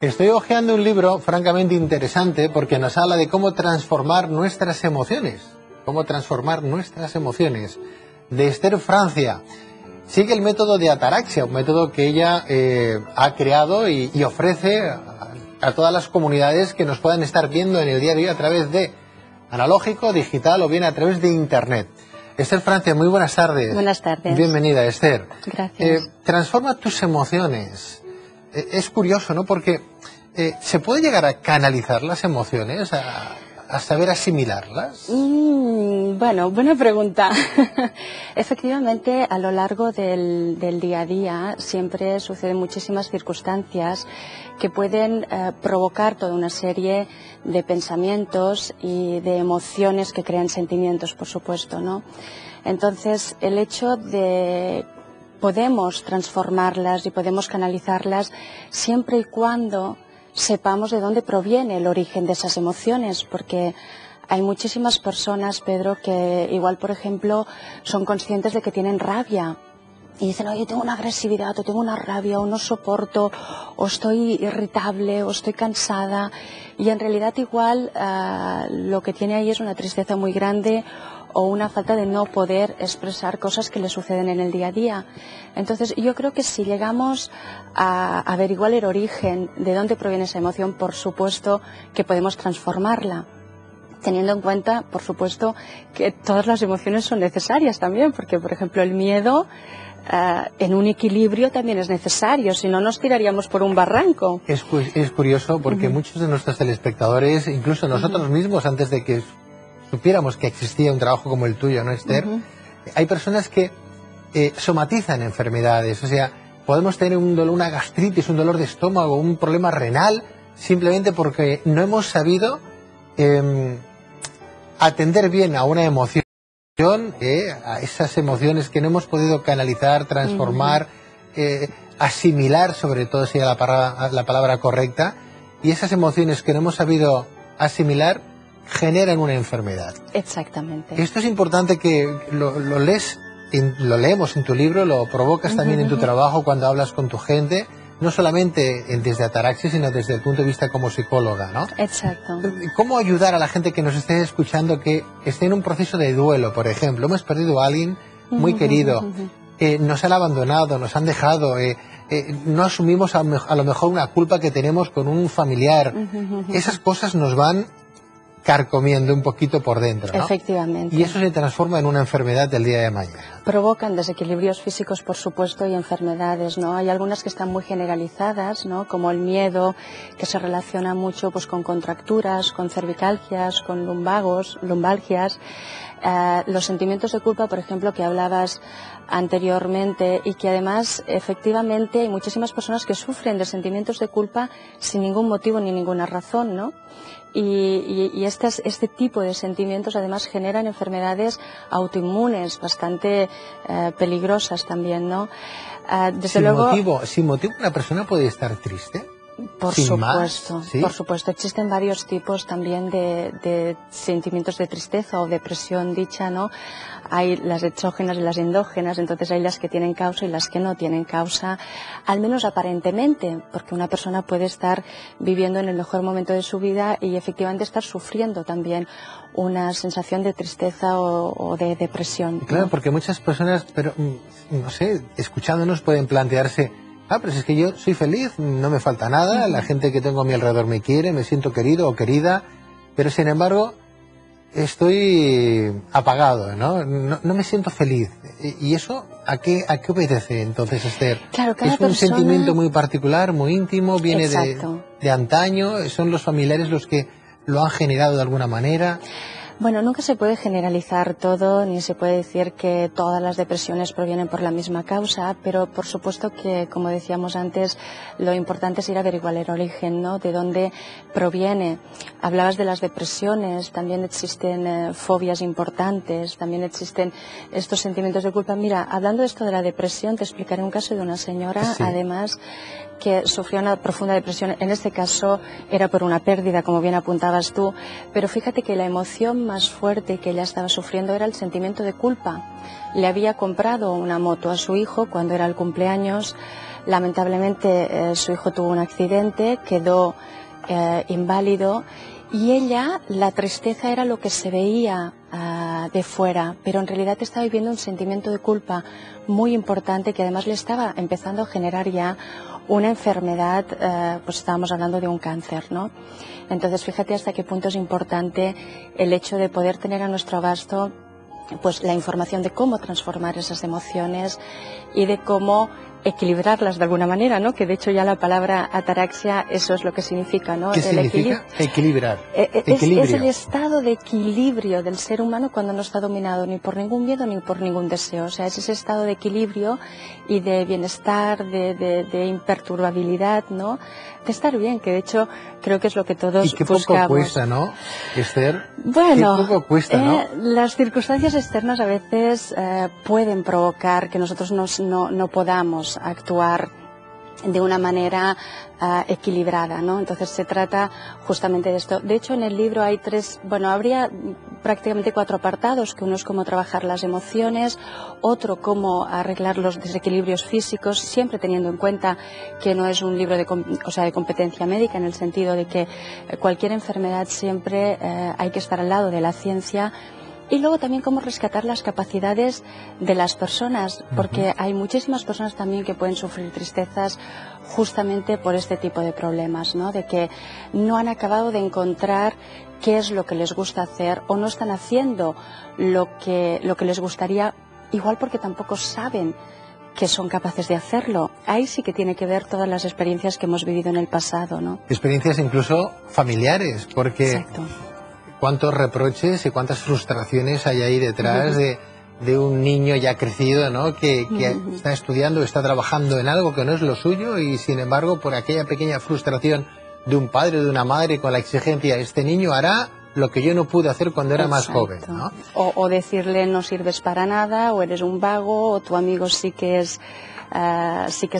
Estoy hojeando un libro francamente interesante porque nos habla de cómo transformar nuestras emociones. Cómo transformar nuestras emociones. De Esther Francia. Sigue el método de ataraxia, un método que ella ha creado y ofrece a todas las comunidades que nos puedan estar viendo en el día a día a través de analógico, digital o bien a través de Internet. Esther Francia, muy buenas tardes. Buenas tardes. Bienvenida, Esther. Gracias. Transforma tus emociones. Es curioso, ¿no? Porque ¿se puede llegar a canalizar las emociones, a saber asimilarlas? Bueno, buena pregunta. Efectivamente, a lo largo del día a día siempre suceden muchísimas circunstancias que pueden provocar toda una serie de pensamientos y de emociones que crean sentimientos, por supuesto, ¿no? Entonces, el hecho de podemos transformarlas y podemos canalizarlas siempre y cuando sepamos de dónde proviene el origen de esas emociones, porque hay muchísimas personas, Pedro, que igual, por ejemplo, son conscientes de que tienen rabia y dicen, oye, tengo una agresividad, o tengo una rabia, o no soporto, o estoy irritable, o estoy cansada, y en realidad igual lo que tiene ahí es una tristeza muy grande o una falta de no poder expresar cosas que le suceden en el día a día. Entonces, yo creo que si llegamos a averiguar el origen de dónde proviene esa emoción, por supuesto que podemos transformarla, teniendo en cuenta, por supuesto, que todas las emociones son necesarias también, porque, por ejemplo, el miedo en un equilibrio también es necesario, si no nos tiraríamos por un barranco. Es curioso porque muchos de nuestros telespectadores, incluso nosotros mismos, antes de que supiéramos que existía un trabajo como el tuyo, ¿no, Esther? Hay personas que somatizan enfermedades, o sea, podemos tener un dolor, una gastritis, un dolor de estómago, un problema renal, simplemente porque no hemos sabido atender bien a una emoción, a esas emociones que no hemos podido canalizar, transformar, asimilar, sobre todo sería la palabra correcta, y esas emociones que no hemos sabido asimilar generan una enfermedad. Exactamente. Esto es importante que lo leemos en tu libro, lo provocas también en tu trabajo cuando hablas con tu gente, no solamente desde Ataraxia, sino desde el punto de vista como psicóloga, ¿no? Exacto. ¿Cómo ayudar a la gente que nos esté escuchando que esté en un proceso de duelo, por ejemplo? Hemos perdido a alguien muy querido, nos han abandonado, nos han dejado, no asumimos a lo mejor una culpa que tenemos con un familiar. Esas cosas nos van carcomiendo un poquito por dentro, ¿no? Efectivamente. Y eso se transforma en una enfermedad del día de mañana. Provocan desequilibrios físicos, por supuesto, y enfermedades, ¿no? Hay algunas que están muy generalizadas, ¿no? Como el miedo, que se relaciona mucho pues con contracturas, con cervicalgias, con lumbalgias. Los sentimientos de culpa, por ejemplo, que hablabas anteriormente, y que además, efectivamente, hay muchísimas personas que sufren de sentimientos de culpa sin ningún motivo ni ninguna razón, ¿no? Y este tipo de sentimientos además generan enfermedades autoinmunes bastante peligrosas también, ¿no? Desde luego, sin motivo una persona puede estar triste. Por supuesto, ¿sí? Por supuesto. Existen varios tipos también de sentimientos de tristeza o depresión dicha, ¿no? Hay las exógenas y las endógenas, entonces hay las que tienen causa y las que no tienen causa, al menos aparentemente, porque una persona puede estar viviendo en el mejor momento de su vida y efectivamente estar sufriendo también una sensación de tristeza o de depresión, ¿no? Claro, porque muchas personas, pero no sé, escuchándonos pueden plantearse, pero si es que yo soy feliz, no me falta nada, la gente que tengo a mi alrededor me quiere, me siento querido o querida, pero sin embargo estoy apagado, ¿no? No me siento feliz. ¿Y eso a qué obedece entonces, Esther? Claro, cada es un persona... sentimiento muy particular, muy íntimo, viene de antaño, son los familiares los que lo han generado de alguna manera. Bueno, nunca se puede generalizar todo, ni se puede decir que todas las depresiones provienen por la misma causa, pero por supuesto que, como decíamos antes, lo importante es ir a averiguar el origen, ¿no? De dónde proviene. Hablabas de las depresiones, también existen fobias importantes, también existen estos sentimientos de culpa. Mira, hablando de esto de la depresión, te explicaré un caso de una señora, además, que sufrió una profunda depresión. En este caso era por una pérdida, como bien apuntabas tú, pero fíjate que la emoción más fuerte que ella estaba sufriendo era el sentimiento de culpa. Le había comprado una moto a su hijo cuando era el cumpleaños, Lamentablemente su hijo tuvo un accidente, quedó inválido, y ella, la tristeza era lo que se veía de fuera, pero en realidad estaba viviendo un sentimiento de culpa muy importante que además le estaba empezando a generar ya una enfermedad, pues estábamos hablando de un cáncer, ¿no? Entonces fíjate hasta qué punto es importante el hecho de poder tener a nuestro abasto pues la información de cómo transformar esas emociones y de cómo equilibrarlas de alguna manera, ¿no? Que de hecho ya la palabra ataraxia eso es lo que significa, ¿no? ¿Qué significa? Equilibrar. Es el estado de equilibrio del ser humano cuando no está dominado ni por ningún miedo ni por ningún deseo. O sea, es ese estado de equilibrio y de bienestar, de imperturbabilidad, ¿no? De estar bien, que de hecho creo que es lo que todos buscamos. Y qué poco cuesta, ¿no, Esther? Bueno, qué poco cuesta, ¿no? Las circunstancias externas a veces pueden provocar que nosotros no podamos actuar de una manera equilibrada, ¿no? Entonces se trata justamente de esto. De hecho, en el libro hay habría prácticamente 4 apartados, que uno es cómo trabajar las emociones, otro cómo arreglar los desequilibrios físicos, siempre teniendo en cuenta que no es un libro de competencia médica, en el sentido de que cualquier enfermedad siempre hay que estar al lado de la ciencia. Y luego también cómo rescatar las capacidades de las personas, porque hay muchísimas personas también que pueden sufrir tristezas justamente por este tipo de problemas, ¿no? De que no han acabado de encontrar qué es lo que les gusta hacer o no están haciendo lo que les gustaría, igual porque tampoco saben que son capaces de hacerlo. Ahí sí que tiene que ver todas las experiencias que hemos vivido en el pasado, ¿no? Experiencias incluso familiares, porque... Exacto. Cuántos reproches y cuántas frustraciones hay ahí detrás de un niño ya crecido, ¿no? Que está estudiando, está trabajando en algo que no es lo suyo y sin embargo por aquella pequeña frustración de un padre o de una madre con la exigencia, este niño hará lo que yo no pude hacer cuando era más joven, ¿no? O decirle no sirves para nada, o eres un vago, o tu amigo sí que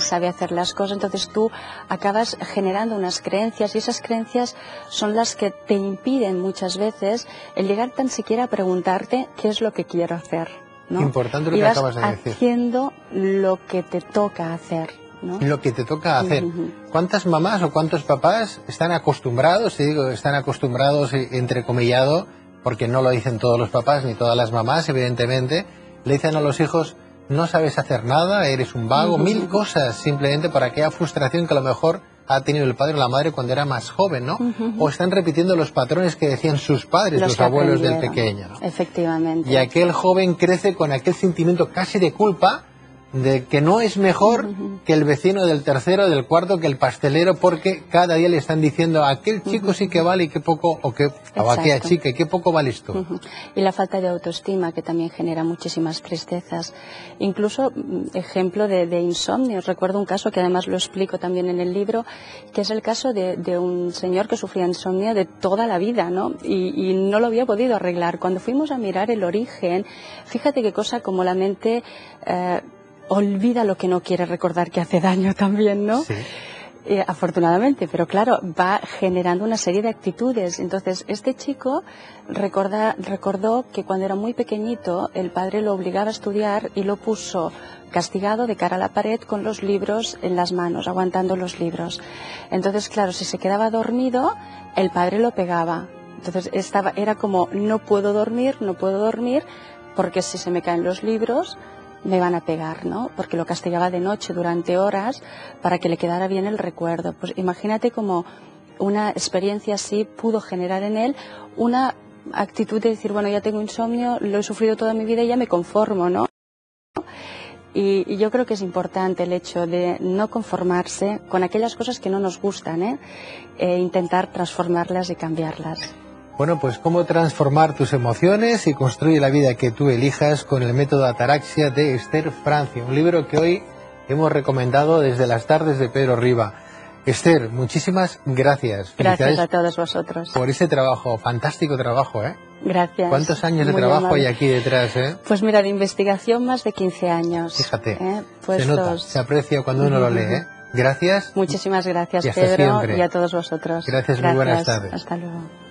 sabe hacer las cosas. Entonces tú acabas generando unas creencias y esas creencias son las que te impiden muchas veces el llegar tan siquiera a preguntarte qué es lo que quiero hacer, ¿no? Importante lo que acabas de decir. Haciendo lo que te toca hacer, ¿no? Lo que te toca hacer. ¿Cuántas mamás o cuántos papás están acostumbrados, y digo, están acostumbrados entrecomillado, porque no lo dicen todos los papás ni todas las mamás, evidentemente, le dicen a los hijos, no sabes hacer nada, eres un vago, mil cosas simplemente para aquella frustración que a lo mejor ha tenido el padre o la madre cuando era más joven, ¿no? O están repitiendo los patrones que decían sus padres, los abuelos del pequeño, ¿no? Efectivamente. Y aquel joven crece con aquel sentimiento casi de culpa de que no es mejor que el vecino del tercero, del cuarto, que el pastelero, porque cada día le están diciendo a aquel chico sí que vale y qué poco, o aquella chica, y qué poco vales tú. Y la falta de autoestima, que también genera muchísimas tristezas. Incluso, ejemplo de insomnio. Recuerdo un caso que además lo explico también en el libro, que es el caso de un señor que sufría insomnio de toda la vida, ¿no? Y no lo había podido arreglar. Cuando fuimos a mirar el origen, fíjate qué cosa como la mente... olvida lo que no quiere recordar, que hace daño también, ¿no? Sí. Afortunadamente, pero claro, va generando una serie de actitudes. Entonces, este chico recordó que cuando era muy pequeñito, el padre lo obligaba a estudiar y lo puso castigado de cara a la pared con los libros en las manos, aguantando los libros. Entonces, claro, si se quedaba dormido, el padre lo pegaba. Entonces, era como, no puedo dormir, porque si se me caen los libros... me van a pegar, ¿no? Porque lo castigaba de noche durante horas para que le quedara bien el recuerdo. Pues imagínate cómo una experiencia así pudo generar en él una actitud de decir, bueno, ya tengo insomnio, lo he sufrido toda mi vida y ya me conformo, ¿no? Y yo creo que es importante el hecho de no conformarse con aquellas cosas que no nos gustan, e intentar transformarlas y cambiarlas. Bueno, pues cómo transformar tus emociones y construir la vida que tú elijas con el método Ataraxia de Esther Francia, un libro que hoy hemos recomendado desde las tardes de Pedro Riba. Esther, muchísimas gracias. Gracias a todos vosotros. Por ese trabajo, fantástico trabajo, ¿eh? Gracias. ¿Cuántos años de trabajo hay aquí detrás, Pues mira, de investigación más de 15 años. Fíjate, se nota, se aprecia cuando uno lo lee, ¿eh? Gracias. Muchísimas gracias, y hasta Pedro, siempre. y a todos vosotros. Gracias, muy buenas tardes. Hasta luego.